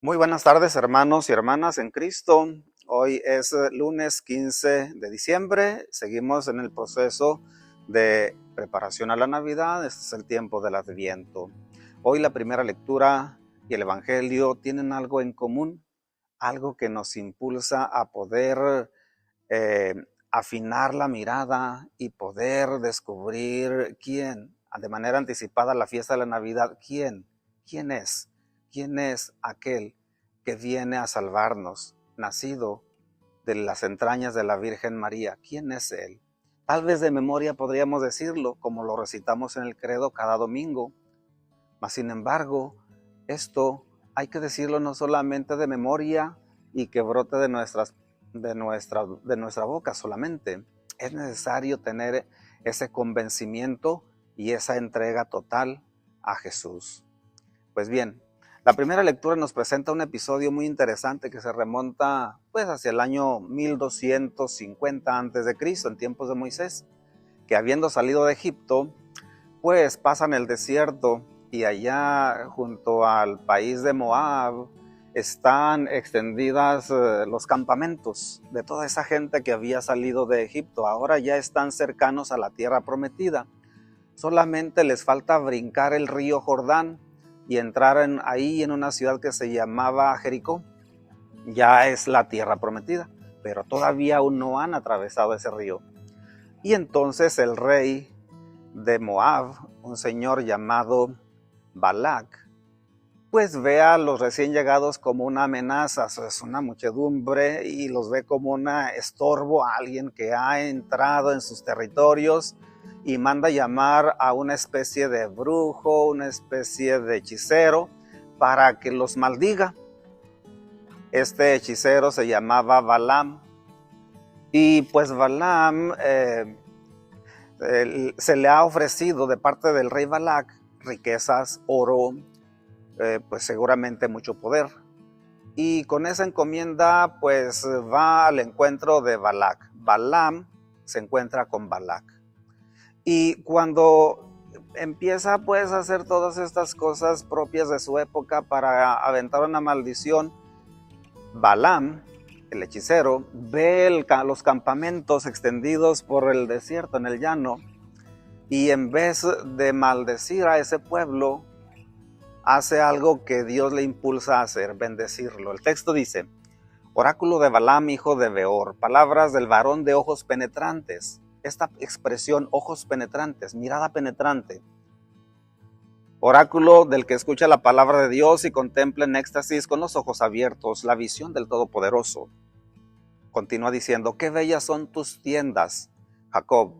Muy buenas tardes, hermanos y hermanas en Cristo. Hoy es lunes 15 de diciembre. Seguimos en el proceso de preparación a la Navidad. Este es el tiempo del Adviento. Hoy la primera lectura y el Evangelio tienen algo en común, algo que nos impulsa a poder eh, afinar la mirada y poder descubrir quién, de manera anticipada la fiesta de la Navidad, quién es. ¿Quién es aquel que viene a salvarnos, nacido de las entrañas de la Virgen María? ¿Quién es Él? Tal vez de memoria podríamos decirlo, como lo recitamos en el credo cada domingo, mas sin embargo, esto hay que decirlo no solamente de memoria y que brote de nuestra boca solamente. Es necesario tener ese convencimiento y esa entrega total a Jesús. Pues bien, la primera lectura nos presenta un episodio muy interesante que se remonta pues hacia el año 1250 a.C., en tiempos de Moisés, que habiendo salido de Egipto, pues pasan el desierto y allá junto al país de Moab están extendidas los campamentos de toda esa gente que había salido de Egipto. Ahora ya están cercanos a la tierra prometida. Solamente les falta brincar el río Jordán y entrar ahí en una ciudad que se llamaba Jericó. Ya es la tierra prometida, pero todavía aún no han atravesado ese río. Y entonces el rey de Moab, un señor llamado Balac, pues ve a los recién llegados como una amenaza. Es una muchedumbre y los ve como un estorbo, a alguien que ha entrado en sus territorios, y manda llamar a una especie de brujo, una especie de hechicero, para que los maldiga. Este hechicero se llamaba Balaam, y pues Balaam se le ha ofrecido de parte del rey Balac riquezas, oro, pues seguramente mucho poder. Y con esa encomienda pues va al encuentro de Balac. Balaam se encuentra con Balac. Y cuando empieza pues a hacer todas estas cosas propias de su época para aventar una maldición, Balaam, el hechicero, ve los campamentos extendidos por el desierto, en el llano, y en vez de maldecir a ese pueblo, hace algo que Dios le impulsa a hacer: bendecirlo. El texto dice: oráculo de Balaam, hijo de Beor, palabras del varón de ojos penetrantes. Esta expresión, ojos penetrantes, mirada penetrante. Oráculo del que escucha la palabra de Dios y contempla en éxtasis con los ojos abiertos la visión del Todopoderoso. Continúa diciendo: qué bellas son tus tiendas, Jacob,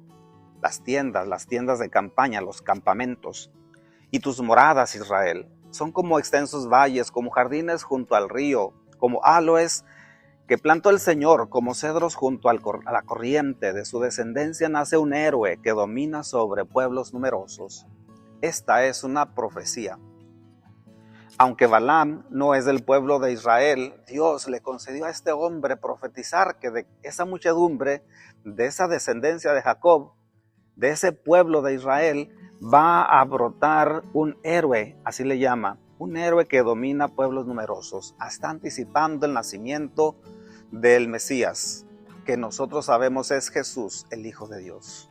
las tiendas de campaña, los campamentos, y tus moradas, Israel. Son como extensos valles, como jardines junto al río, como aloes que plantó el Señor, como cedros junto a la corriente. De su descendencia nace un héroe que domina sobre pueblos numerosos. Esta es una profecía. Aunque Balaam no es del pueblo de Israel, Dios le concedió a este hombre profetizar que de esa muchedumbre, de esa descendencia de Jacob, de ese pueblo de Israel, va a brotar un héroe, así le llama, un héroe que domina pueblos numerosos. Está anticipando el nacimiento del Mesías, que nosotros sabemos es Jesús, el Hijo de Dios.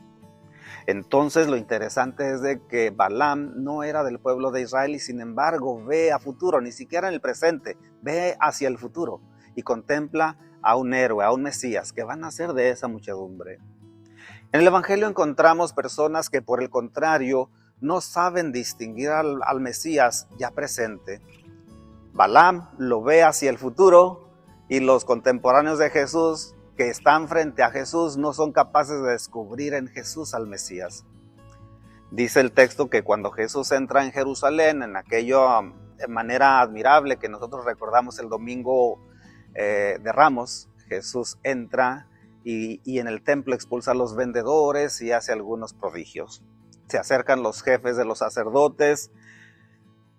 Entonces lo interesante es de que Balaam no era del pueblo de Israel y sin embargo ve a futuro, ni siquiera en el presente, ve hacia el futuro y contempla a un héroe, a un Mesías que va a nacer de esa muchedumbre. En el Evangelio encontramos personas que por el contrario no saben distinguir al Mesías ya presente. Balaam lo ve hacia el futuro y los contemporáneos de Jesús que están frente a Jesús no son capaces de descubrir en Jesús al Mesías. Dice el texto que cuando Jesús entra en Jerusalén, en aquella manera admirable que nosotros recordamos el domingo de Ramos, Jesús entra y en el templo expulsa a los vendedores y hace algunos prodigios. Se acercan los jefes de los sacerdotes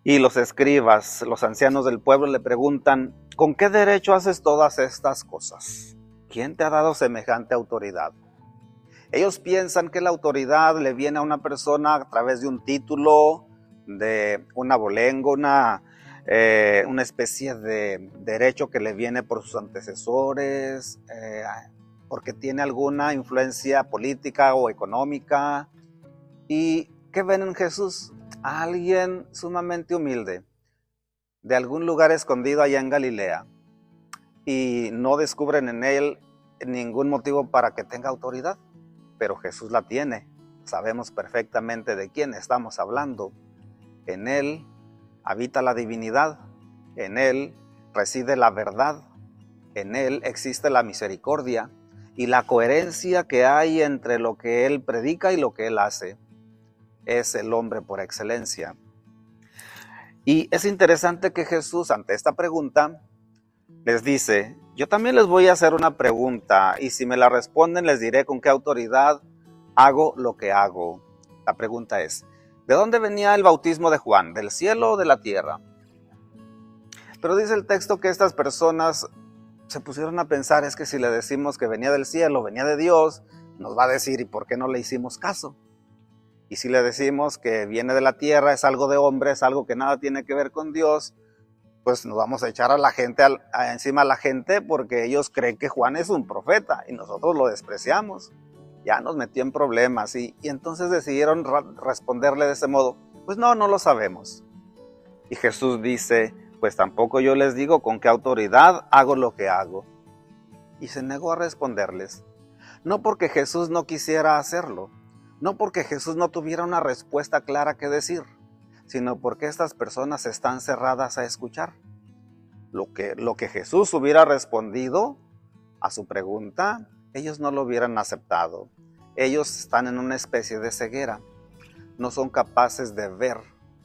y los escribas, los ancianos del pueblo, le preguntan: ¿con qué derecho haces todas estas cosas? ¿Quién te ha dado semejante autoridad? Ellos piensan que la autoridad le viene a una persona a través de un título, de un abolengo, una especie de derecho que le viene por sus antecesores, porque tiene alguna influencia política o económica. ¿Y qué ven en Jesús? A alguien sumamente humilde, de algún lugar escondido allá en Galilea, y no descubren en él ningún motivo para que tenga autoridad, pero Jesús la tiene. Sabemos perfectamente de quién estamos hablando. En él habita la divinidad, en él reside la verdad, en él existe la misericordia y la coherencia que hay entre lo que él predica y lo que él hace. Es el hombre por excelencia. Y es interesante que Jesús, ante esta pregunta, les dice: yo también les voy a hacer una pregunta, y si me la responden les diré con qué autoridad hago lo que hago. La pregunta es: ¿de dónde venía el bautismo de Juan? ¿Del cielo o de la tierra? Pero dice el texto que estas personas se pusieron a pensar: es que si le decimos que venía del cielo, venía de Dios, nos va a decir: ¿y por qué no le hicimos caso? Y si le decimos que viene de la tierra, es algo de hombre, es algo que nada tiene que ver con Dios, pues nos vamos a echar a la gente encima a la gente, porque ellos creen que Juan es un profeta y nosotros lo despreciamos. Ya nos metió en problemas y entonces decidieron responderle de ese modo: pues no lo sabemos. Y Jesús dice: pues tampoco yo les digo con qué autoridad hago lo que hago. Y se negó a responderles, no porque Jesús no quisiera hacerlo, no porque Jesús no tuviera una respuesta clara que decir, sino porque estas personas están cerradas a escuchar. Lo que Jesús hubiera respondido a su pregunta, ellos no lo hubieran aceptado. Ellos están en una especie de ceguera. No son capaces de ver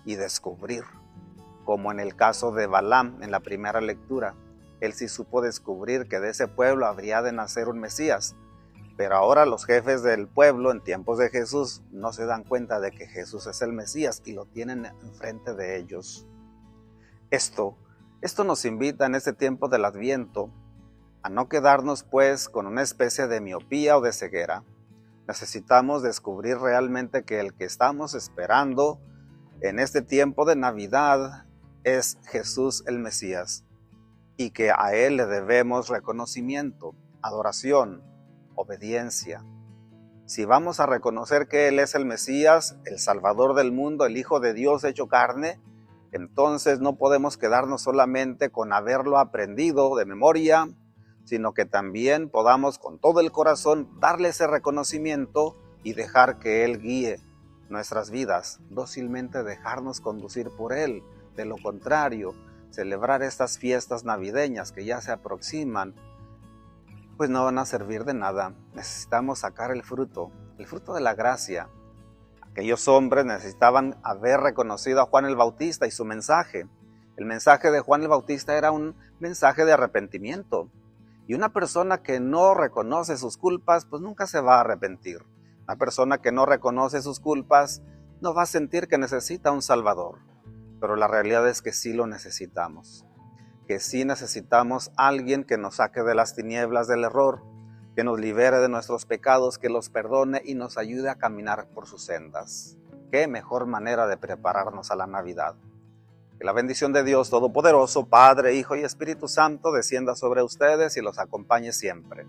y descubrir. Como en el caso de Balaam en la primera lectura. Él sí supo descubrir que de ese pueblo habría de nacer un Mesías. Pero ahora los jefes del pueblo en tiempos de Jesús no se dan cuenta de que Jesús es el Mesías y lo tienen enfrente de ellos. Esto nos invita en este tiempo del Adviento a no quedarnos pues con una especie de miopía o de ceguera. Necesitamos descubrir realmente que el que estamos esperando en este tiempo de Navidad es Jesús el Mesías, y que a Él le debemos reconocimiento, adoración, obediencia. Si vamos a reconocer que Él es el Mesías, el Salvador del mundo, el Hijo de Dios hecho carne, entonces no podemos quedarnos solamente con haberlo aprendido de memoria, sino que también podamos con todo el corazón darle ese reconocimiento y dejar que Él guíe nuestras vidas, dócilmente dejarnos conducir por Él. De lo contrario, celebrar estas fiestas navideñas que ya se aproximan, pues no van a servir de nada. Necesitamos sacar el fruto de la gracia. Aquellos hombres necesitaban haber reconocido a Juan el Bautista y su mensaje. El mensaje de Juan el Bautista era un mensaje de arrepentimiento. Y una persona que no reconoce sus culpas, pues nunca se va a arrepentir. Una persona que no reconoce sus culpas no va a sentir que necesita un Salvador. Pero la realidad es que sí lo necesitamos. Que sí necesitamos a alguien que nos saque de las tinieblas del error, que nos libere de nuestros pecados, que los perdone y nos ayude a caminar por sus sendas. Qué mejor manera de prepararnos a la Navidad. Que la bendición de Dios Todopoderoso, Padre, Hijo y Espíritu Santo descienda sobre ustedes y los acompañe siempre.